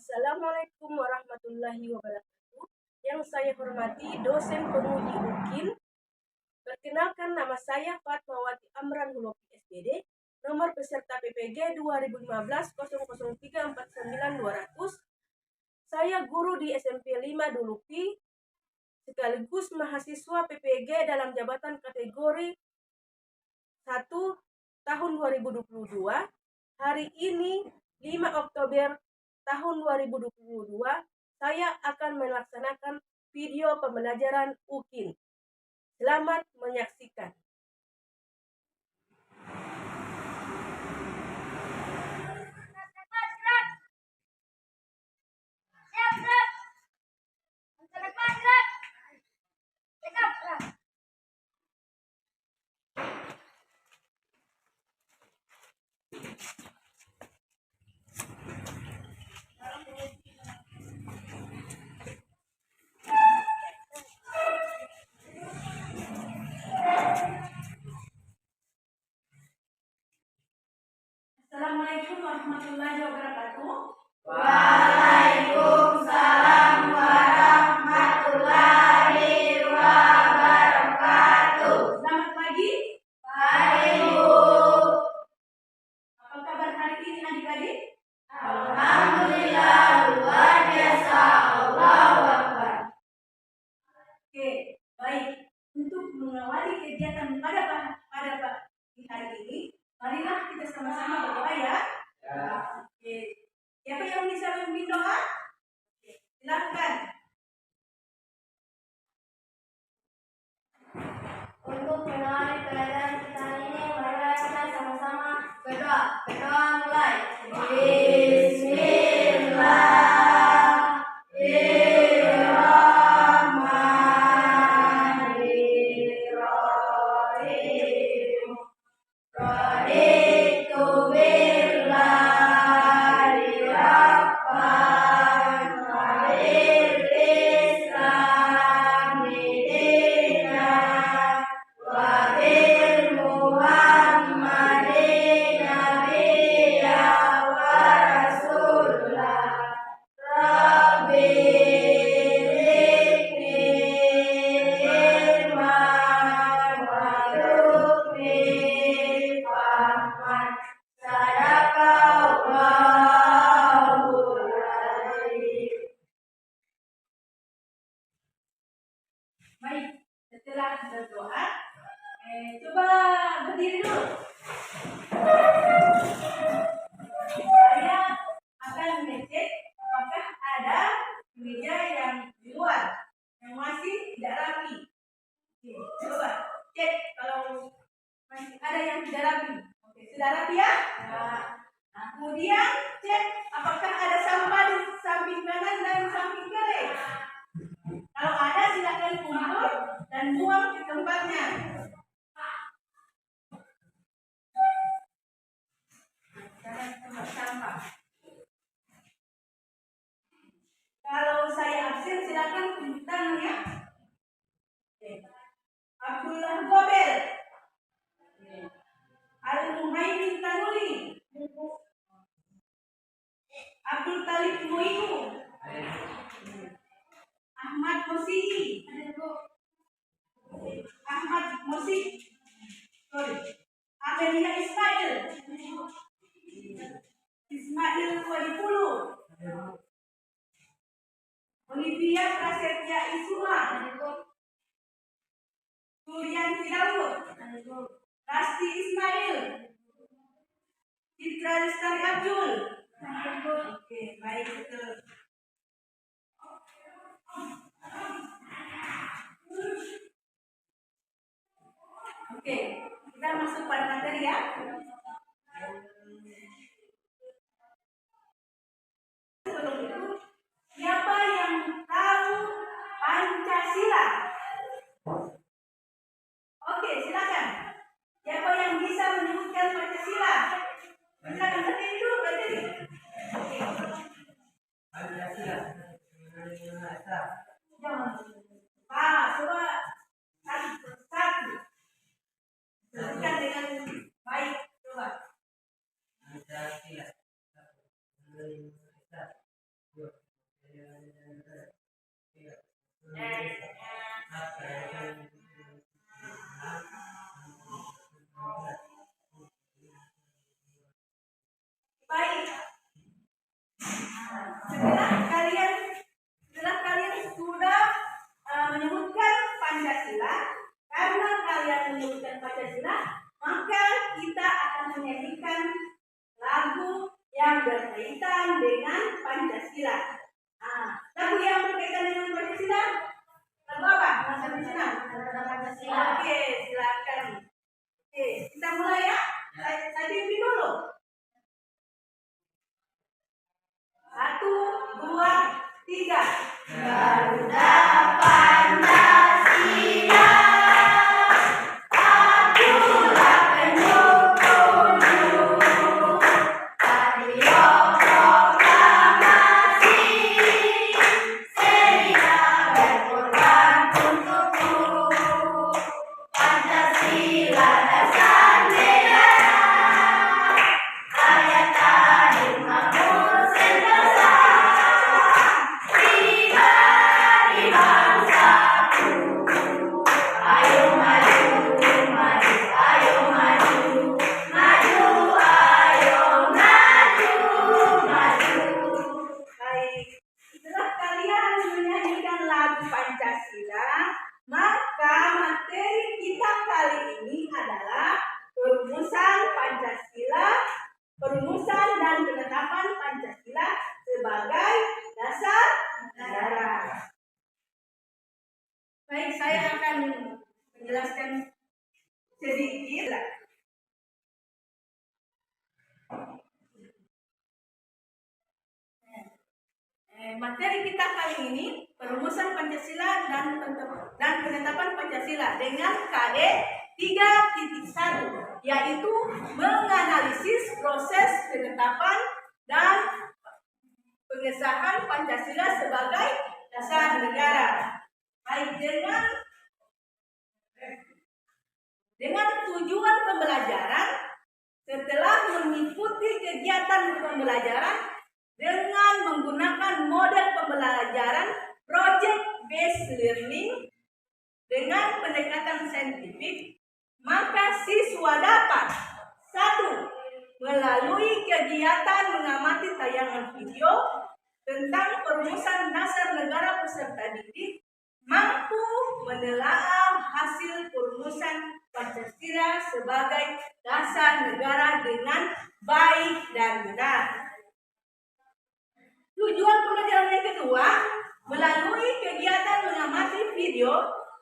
Assalamualaikum warahmatullahi wabarakatuh. Yang saya hormati dosen penguji UKIN. Perkenalkan, nama saya Fatmawati Amran Hulopi SPD, nomor peserta PPG 2015 00349 200. Saya guru di SMP 5 Dulupi, sekaligus mahasiswa PPG dalam jabatan kategori 1 tahun 2022. Hari ini 5 Oktober tahun 2022, saya akan melaksanakan video pembelajaran UKIN. Selamat menyaksikan. Assalamualaikum warahmatullahi wabarakatuh. Waalaikumsalam warahmatullahi wabarakatuh. Selamat pagi. Pagi, Bu. Apa kabar hari ini adik-adik? Alhamdulillah, luar biasa. Allahu Akbar. Oke, baik. Untuk mengawali kegiatan pada pagi hari ini, marilah kita sama-sama berdoa ya. Oke. Siapa yang bisa memimpin doa? Oke, silakan. Untuk mengawali pelajaran kita ini, marilah kita sama-sama berdoa. Berdoa mulai. Bismillahirrahmanirrahim. Raditu billahi rabban wa bil islami dinan wa bil muhammadin nabiyya wa rasulah. Rabbi zidni ilman warzuqni fahman. Sadaqallahul adzim. Baik, setelah berdoa, coba berdiri dulu. Saya akan mengecek apakah ada meja yang di luar yang masih tidak rapi. Oke, coba cek kalau masih ada yang tidak rapi. Oke, sudah rapi ya? Nah, kemudian cek apakah ada sampah di samping kanan dan samping kiri. Kalau ada, silakan kumpul dan buang di tempatnya. Jangan tempat sampah. Kalau saya absen, silakan tunjuk tangan ya. Oke. Abdullah Gobel, Al-Muhaimin Tanuli, Abdul Talib Muiku, Ahmad Mosihi, Ahmad Mosih, Amelia Ismail, Ismail Wadipulu, Olivia Prasetya Isuma, Suryanti Daud, Rasti Ismail, Citra Lestari Abdul. Oke, baik, betul. Oke, kita masuk pada materi ya. Sebelum itu, siapa yang tahu Pancasila? Oke, silakan. Siapa yang bisa menyebutkan Pancasila? Silakan berdiri dulu, berdiri. Oke. Pancasila. Jangan. Pak, coba satu. Sebutkan dengan baik, coba. Pancasila. Baik. Setelah kalian sudah menyebutkan Pancasila, karena kalian menyebutkan Pancasila, maka kita akan menyanyikan lagu yang berkaitan dengan Pancasila. Lagu yang berkaitan dengan Pancasila, lagu apa? Mas Pancasila. Pancasila. Oke, silakan. Oke, kita mulai ya. Saya pimpin dulu. 1, 2, 3. Garuda Pancasila, akulah penyusup Patriot Proklamasi, sedia berkorban untukku. Pancasila dasar negara, ayat adil makmur sentosa, pribadi bangsaku. Ayo maju, maju, ayo maju, maju, ayo maju, maju. Baik, setelah kalian menyanyikan lagu Pancasila, maka materi kita kali ini adalah perumusan Pancasila, perumusan dan penetapan Pancasila sebagai dasar negara. Baik, saya akan menjelaskan sedikit. Materi kita kali ini perumusan Pancasila dan penetapan Pancasila dengan KD 3.1, yaitu menganalisis proses penetapan dan pengesahan Pancasila sebagai dasar negara. Baik, dengan tujuan pembelajaran, setelah mengikuti kegiatan pembelajaran dengan menggunakan model pembelajaran project based learning dengan pendekatan saintifik, maka siswa dapat 1. Melalui kegiatan mengamati tayangan video tentang perumusan dasar negara peserta didik, mampu menelaah hasil perumusan Pancasila sebagai dasar negara dengan baik dan benar. Tujuan pembelajaran yang kedua, melalui kegiatan mengamati video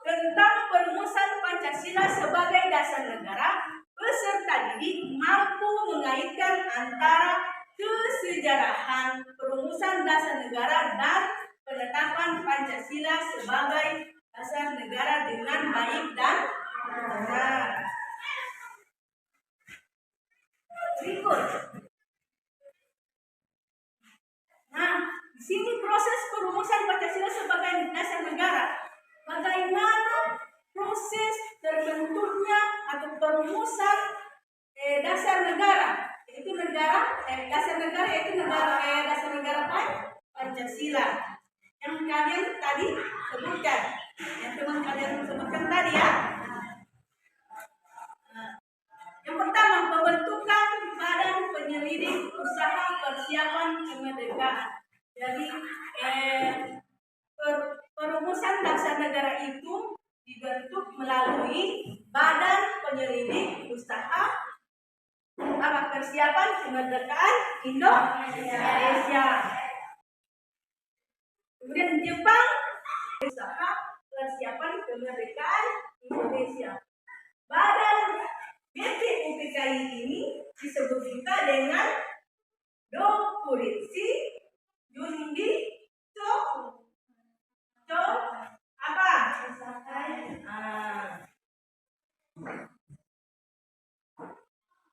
tentang perumusan Pancasila sebagai dasar negara, peserta didik mampu mengaitkan antara kesejarahan perumusan dasar negara dan penetapan Pancasila sebagai dasar negara dengan baik dan benar. Berikut. Nah, di sini proses perumusan Pancasila sebagai dasar negara. Bagaimana proses terbentuknya atau perumusan dasar negara? Itu dasar negara yaitu dasar negara Pancasila. Yang kalian tadi sebutkan, yang teman kalian sebutkan tadi ya. Yang pertama, pembentukan Badan Penyelidik Usaha Persiapan Kemerdekaan. Jadi perumusan dasar negara itu dibentuk melalui Badan Penyelidik Usaha Persiapan Kemerdekaan Indonesia. Kemudian Jepang, Usaha Persiapan Kemerdekaan Indonesia. Badan BPUPKI ini disebut juga dengan Dokuritsi Yundi apa?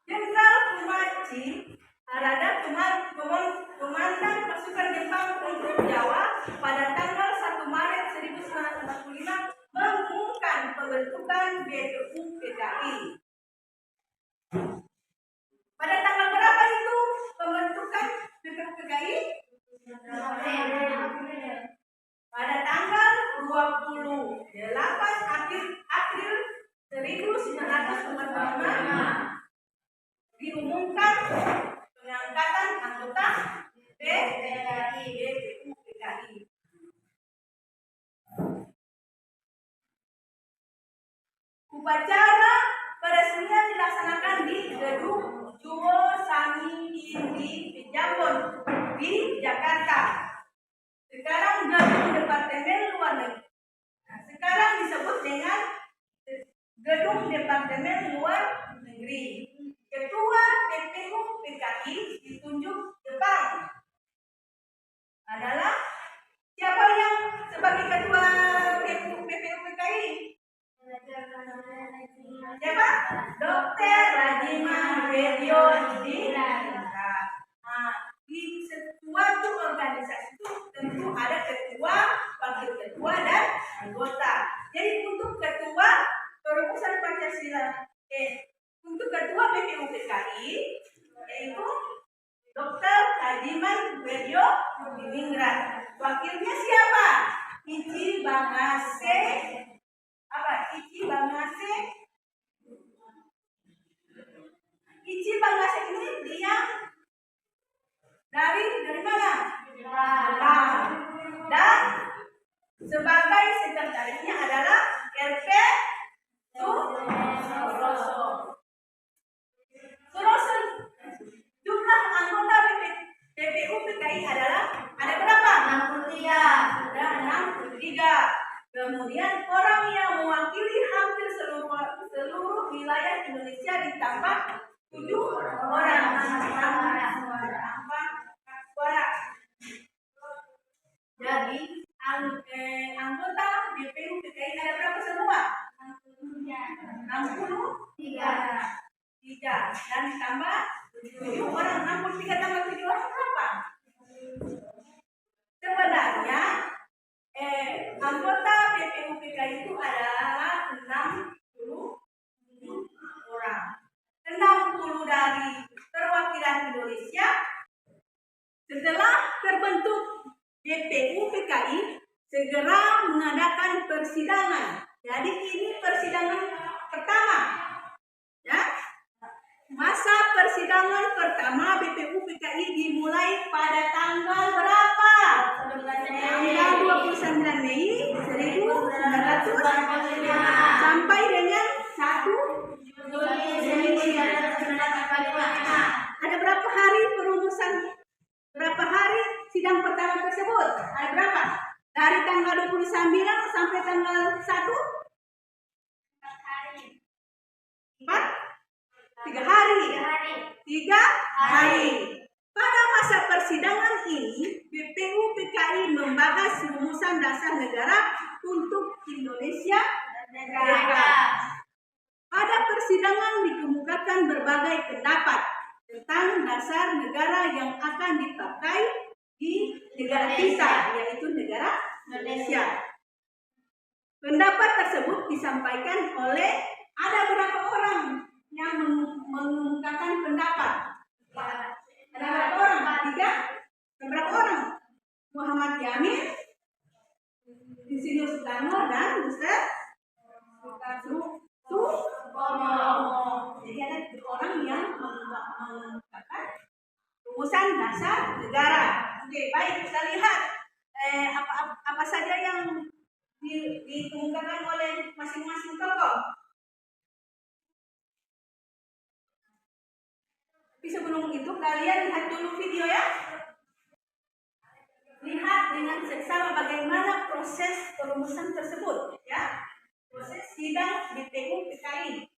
Jenderal Kumaci Harada, komandan pasukan Jepang untuk Jawa pada tanggal 1 Maret 1945 mengumumkan pembentukan BPUPKI. Pada tanggal berapa itu pembentukan PKI yaitu Dr. Hajiman Wedyo Diningrat. Wakilnya siapa? Ici Bangase. Apa? Ici Bangase. Ici Bangase ini dia dari mana? Dan sebagai sekretarisnya adalah RP Suroso. Suroso jumlah anggota BPU PKI ada berapa? 63. Ada 63. Kemudian orang yang mewakili hampir seluruh wilayah Indonesia ditambah 7 orang. Suara. Jadi anggota BPU PKI ada berapa semua? 63. Dan ditambah 7 orang. 63 tambah 7 orang berapa? Sebenarnya anggota BPU PKI itu adalah 67 orang. 60 dari perwakilan Indonesia. Setelah terbentuk BPU PKI segera mengadakan persidangan. Jadi ini persidangan pertama. Ya. Masa persidangan pertama BPU PKI dimulai pada tanggal berapa? Tanggal 29 Mei 1945 sampai dengan 1 Juli 1945. Ada berapa hari perumusan? Berapa hari sidang pertama tersebut? Ada berapa? Dari tanggal 29 sampai tanggal 1? 3 hari. 3 hari. Pada masa persidangan ini, BPU PKI membahas rumusan dasar negara untuk Indonesia Merdeka. Pada persidangan dikemukakan berbagai pendapat tentang dasar negara yang akan dipakai di negara kita, yaitu negara Indonesia. Pendapat tersebut disampaikan oleh ada berapa orang yang mengungkapkan pendapat? Ada berapa orang? 3? Berapa orang? Muhammad Yamin, Insinyur Soekarno, dan Ustaz Sukarno. Jadi ada orang yang mengungkapkan rumusan dasar negara. Oke, baik, kita lihat apa saja yang dikemukakan oleh masing-masing tokoh. Tapi sebelum itu kalian lihat dulu video ya. Lihat dengan seksama bagaimana proses perumusan tersebut ya. Proses sidang BPU PKI.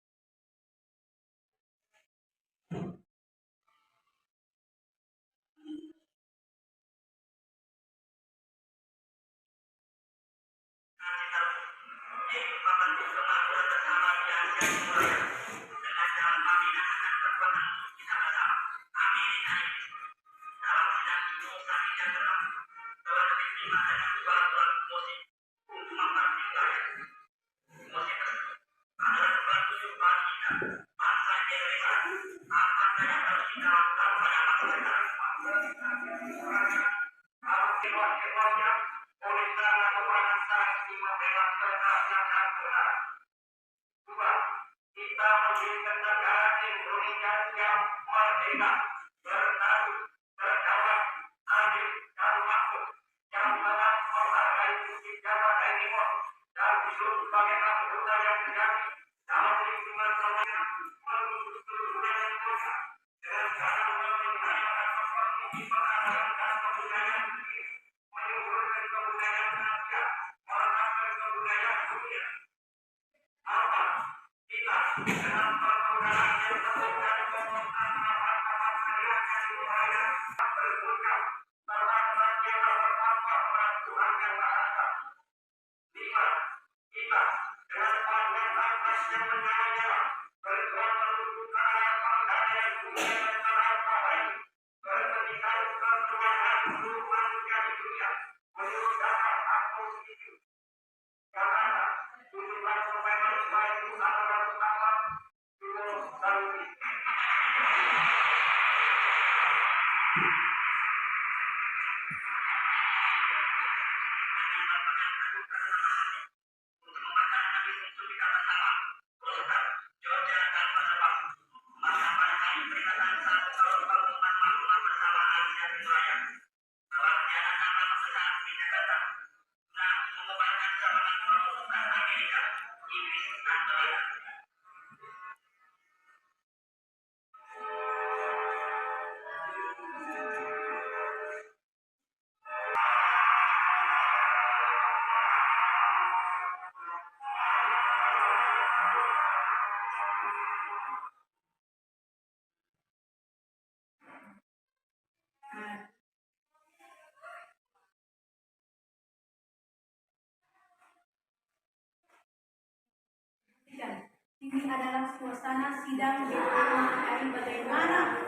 Ini adalah suasana sidang dari bagaimana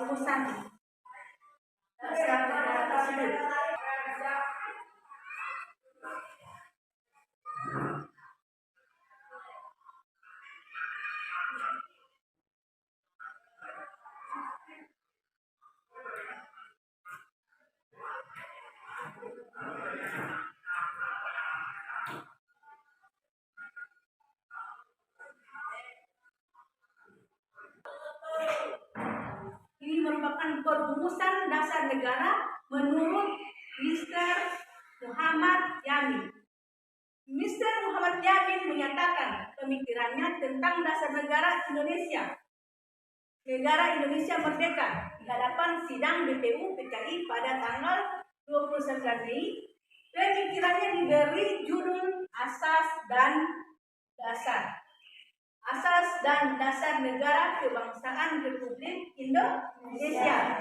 urusan negara tersebut. Ini merupakan perumusan dasar negara menurut Mr. Muhammad Yamin. Mr. Muhammad Yamin menyatakan pemikirannya tentang dasar negara Indonesia. Negara Indonesia merdeka di hadapan sidang BPU PKI pada tanggal 29 Mei. Pemikirannya diberi judul Asas dan Dasar. Asas dan Dasar Negara Kebangsaan Republik Indonesia.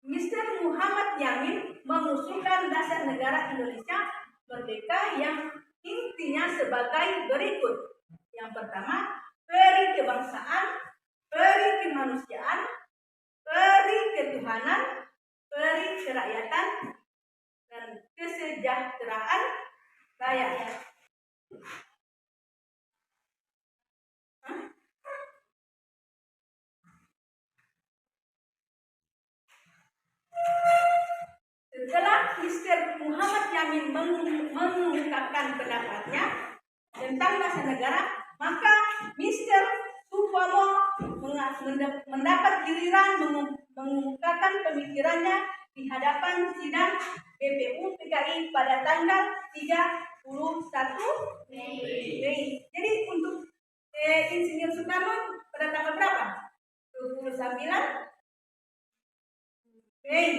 Mr. Muhammad Yamin mengusulkan dasar negara Indonesia merdeka yang intinya sebagai berikut. Yang pertama, peri kebangsaan, peri kemanusiaan, peri ketuhanan, peri kerakyatan, dan kesejahteraan rakyat. Setelah Mr. Muhammad Yamin mengungkapkan pendapatnya tentang dasar negara, maka Mr. Supomo mendapat giliran mengungkapkan pemikirannya di hadapan sidang BPU PKI pada tanggal 31 Mei. Jadi untuk Insinyur Soekarno pada tanggal berapa? 29 Mei.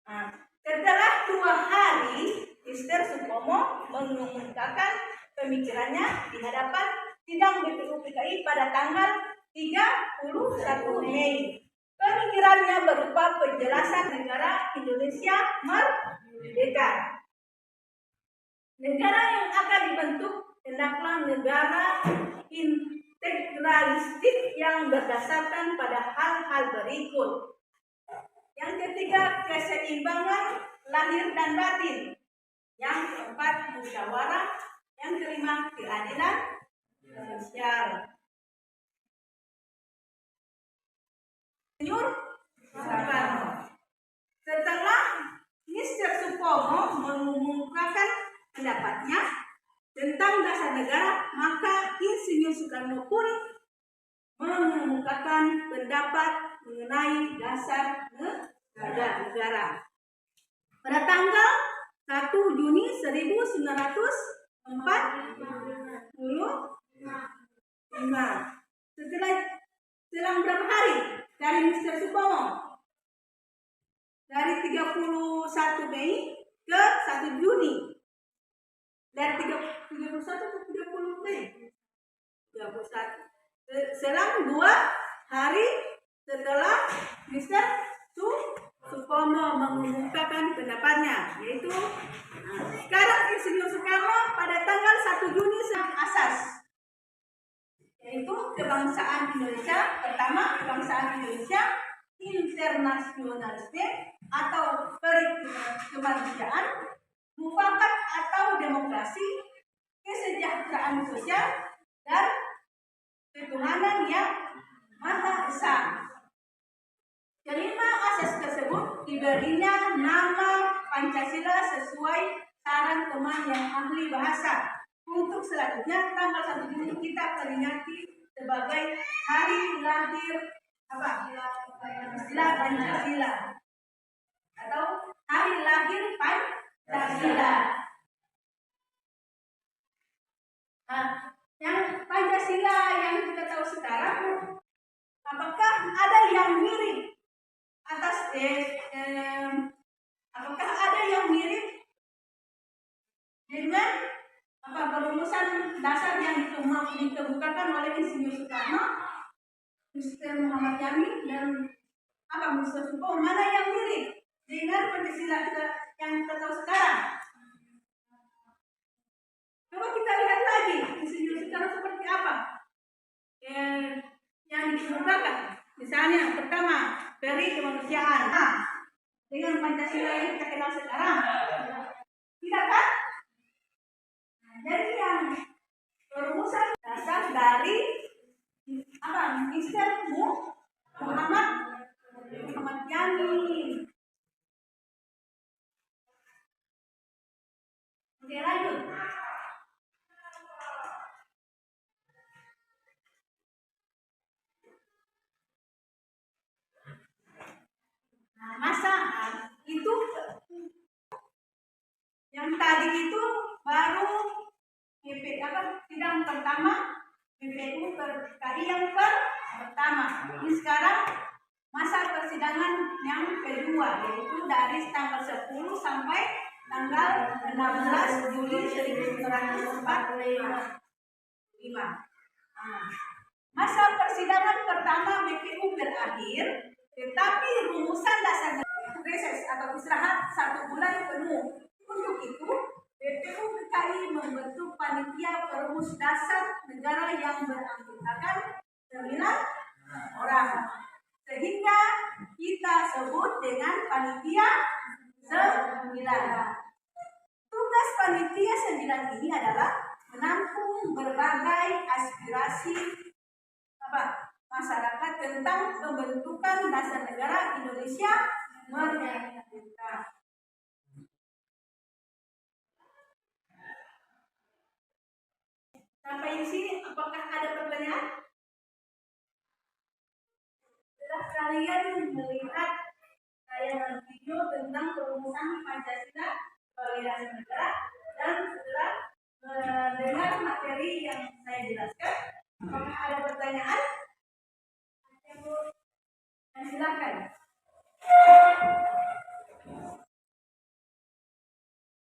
Nah, setelah 2 hari, Mr. Supomo mengumumkan pemikirannya di hadapan sidang BPU PKI pada tanggal 31 Mei. Pemikirannya berupa penjelasan negara Indonesia merdeka. Negara yang akan dibentuk hendaklah negara integralistik yang berdasarkan pada hal-hal berikut. Yang ketiga, keseimbangan lahir dan batin. Yang keempat, musyawarah. Yang kelima, keadilan sosial. Insinyur Soekarno. Setelah Mr. Supomo mengumumkan pendapatnya tentang dasar negara, maka Insinyur Soekarno pun mengumumkan pendapat mengenai dasar negara. Pada tanggal 1 Juni 1945. Selang berapa hari dari Mr. Supomo? Dari 31 Mei ke 1 Juni. Dari 31 ke 30 Mei. 31. Selang 2 hari setelah Mr. Supomo mengumumkan pendapatnya, yaitu sekarang Insinyur Soekarno pada tanggal 1 Juni asas, yaitu kebangsaan Indonesia. Pertama, kebangsaan Indonesia internasionalisme atau kemanusiaan, mufakat atau demokrasi, kesejahteraan sosial, dan ketuhanan yang Maha Esa. Kelima asas tersebut diberinya nama Pancasila sesuai saran teman yang ahli bahasa. Untuk selanjutnya tanggal 1 Juni kita peringati sebagai hari lahir istilah Pancasila atau hari lahir Pancasila. Nah, yang Pancasila yang kita tahu sekarang, apakah ada yang mirip apakah ada yang mirip dengan perumusan dasar yang dikemukakan oleh Insinyur Soekarno, Mr. Muhammad Yamin, dan Mr. Suko? Mana yang mirip dengan Pancasila yang kita tahu sekarang? Coba kita lihat lagi Insinyur Soekarno seperti apa yang dikemukakan. Misalnya yang pertama, peri kemanusiaan. Dengan Pancasila yang kita kenal sekarang, tidak kan? Jadi yang perumusan dasar dari Mr. Muhammad Yamin. Oke, lanjut. Nah, masa itu yang tadi itu baru sidang pertama PPU KI yang pertama. Ini sekarang masa persidangan yang kedua, yaitu dari tanggal 10 sampai tanggal 16 Juli 1945. Masa persidangan pertama BPU berakhir, tetapi rumusan dasar reses atau istirahat 1 bulan penuh. Untuk itu, BPU DKI membentuk panitia perumus dasar negara yang beranggotakan 9 orang, sehingga kita sebut dengan panitia 9. Tugas panitia 9 ini adalah menampung berbagai aspirasi masyarakat tentang pembentukan dasar negara Indonesia merdeka. Sampai di sini, apakah ada pertanyaan? Setelah kalian melihat tayangan video tentang perumusan Pancasila sebagai dasar negara, dan setelah mendengar materi yang saya jelaskan, apakah ada pertanyaan? Silakan.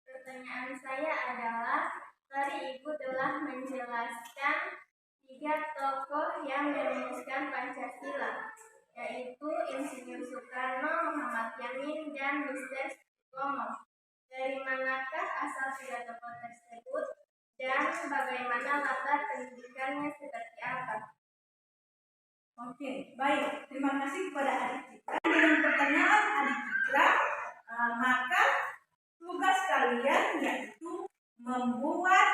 Pertanyaan saya adalah, tadi Ibu telah menjelaskan 3 tokoh yang merumuskan Pancasila, yaitu Insinyur Soekarno, Muhammad Yamin, dan Mr. Sutomo. Dari manakah asal 3 tokoh tersebut dan bagaimana latar pendidikannya seperti apa? Oke, baik. Terima kasih kepada adik Citra. Dengan pertanyaan adik Citra, maka tugas kalian yaitu membuat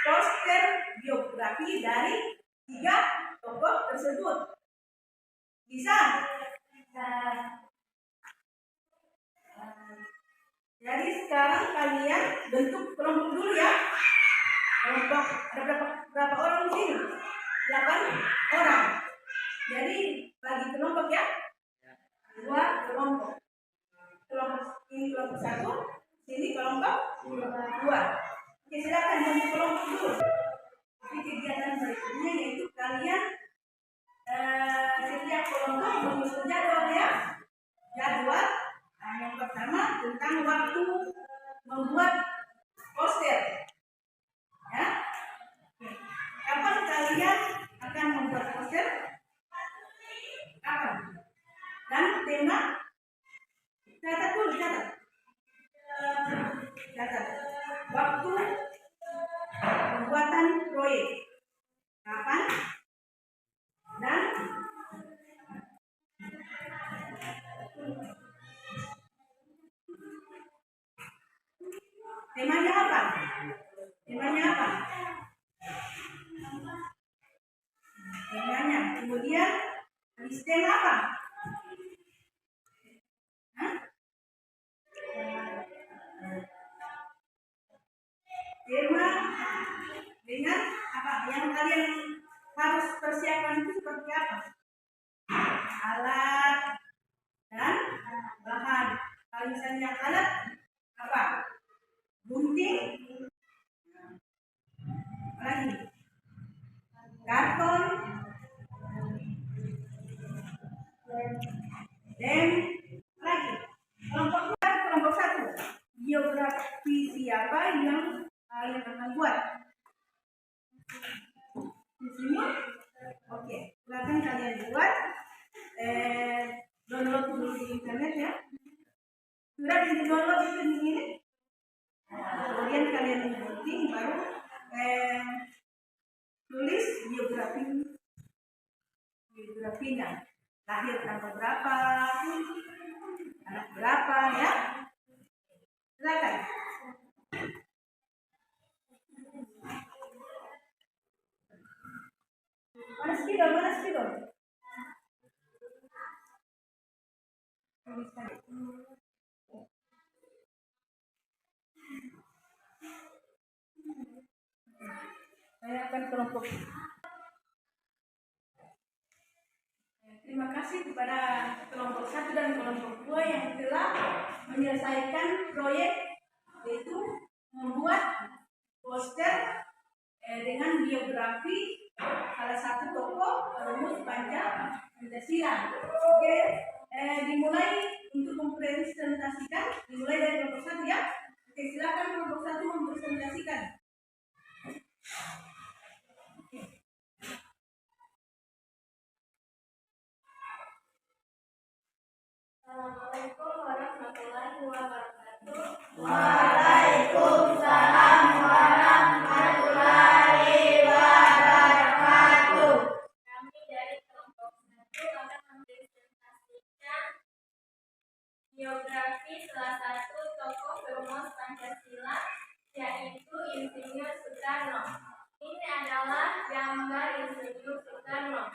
poster biografi dari 3 tokoh tersebut. Bisa? Jadi sekarang kalian bentuk kelompok dulu ya. Kelompok ada berapa orang di sini? 8 orang. Jadi bagi kelompok ya. 2 kelompok. Kelompok ini kelompok 1, sini kelompok 2. Oke, silakan bentuk kelompok dulu. Jadi kegiatan berikutnya yaitu kalian setiap kelompok menyusun jadwal ya. Jadwal yang pertama tentang waktu membuat poster. Ya. Kapan kalian akan membuat poster? Kapan? Dan tema? Catat dulu, catat. Waktu pembuatan proyek. Kapan? Dan temanya apa? Temanya. Kemudian habis tema apa? Tema dengan apa? Yang kalian harus persiapkan itu seperti apa? Alat, Dan yang kanan apa? Gunting. Apa lagi? Karton. Lem. Apa lagi? Kelompok 1. Biografi siapa yang kalian akan buat? Di sini? Oke, silakan kalian buat. Download dulu di internet ya. Sudah di download itu di sini. Kemudian kalian gunting baru tulis biografinya. Lahir tanggal berapa, anak berapa ya. Silakan. Mana spidol? Saya akan kelompok. Terima kasih kepada kelompok 1 dan kelompok 2 yang telah menyelesaikan proyek, yaitu membuat poster dengan biografi salah satu tokoh rumus Pancasila. Oke, dimulai untuk mempresentasikan, dimulai dari kelompok 1 ya. Oke, silakan kelompok 1 mempresentasikan. Assalamualaikum warahmatullahi wabarakatuh. Waalaikumsalam warahmatullahi wabarakatuh. Kami dari kelompok 1 akan mempresentasikan biografi salah satu tokoh perumus Pancasila, yaitu Insinyur Soekarno. Ini adalah gambar Insinyur Soekarno.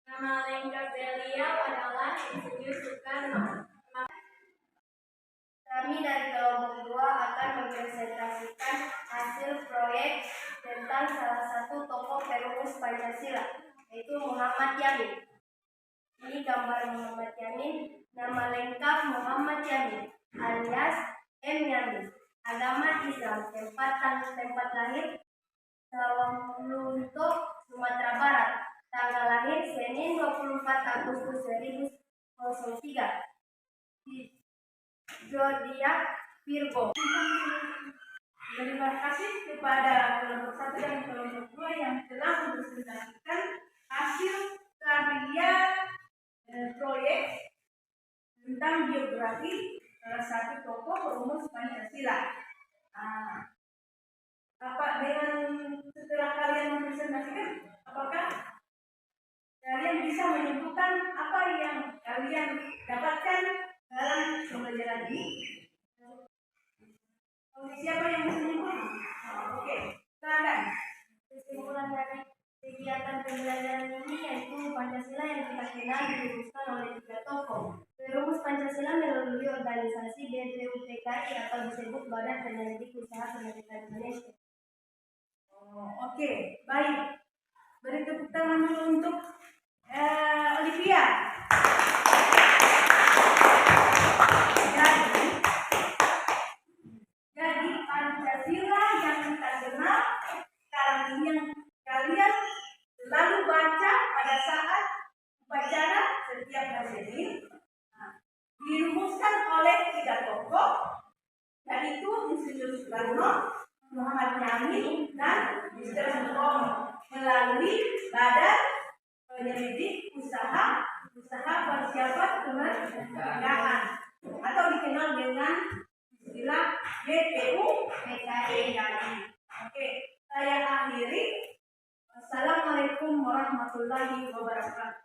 Nama lengkap beliau adalah Insinyur Soekarno. Kami dari kelompok 2 akan mempresentasikan hasil proyek tentang salah satu tokoh perumus Pancasila, yaitu Muhammad Yamin. Ini gambar Muhammad Yamin. Nama lengkap Muhammad Yamin alias M. Yamin. Agama Islam. Tempat lahir Sawalunto, Sumatera Barat. Tanggal lahir Senin 24 Agustus 2003. Zodiak Virgo. Terima kasih kepada kelompok 1 dan kelompok 2 yang telah mempresentasikan hasil karya proyek tentang biografi salah satu tokoh perumus Pancasila. Setelah kalian mempresentasikan, apakah kalian bisa menyimpulkan apa yang kalian dapatkan dalam pembelajaran ini? Siapa yang bisa menyimpulkan? Oke, silakan. Kesimpulan dari kegiatan pembelajaran ini yaitu Pancasila yang kita kenal dirumuskan oleh 3 tokoh. Perumus Pancasila melalui organisasi BPUPKI atau disebut Badan Penyelidik Usaha Kemerdekaan Indonesia. Oke, baik. Beri tepuk tangan dulu untuk Olivia. Jadi Pancasila yang kita kenal sekarang ini yang kalian selalu baca pada saat upacara setiap hari ini, dirumuskan oleh 3 tokoh, yaitu Insinyur Soekarno, Muhammad Yamin, dan Mr. Sutomo melalui Badan Penyelidik Usaha Persiapan Kemerdekaan atau dikenal dengan istilah BPUPKI. Oke, saya akhiri. Assalamualaikum warahmatullahi wabarakatuh.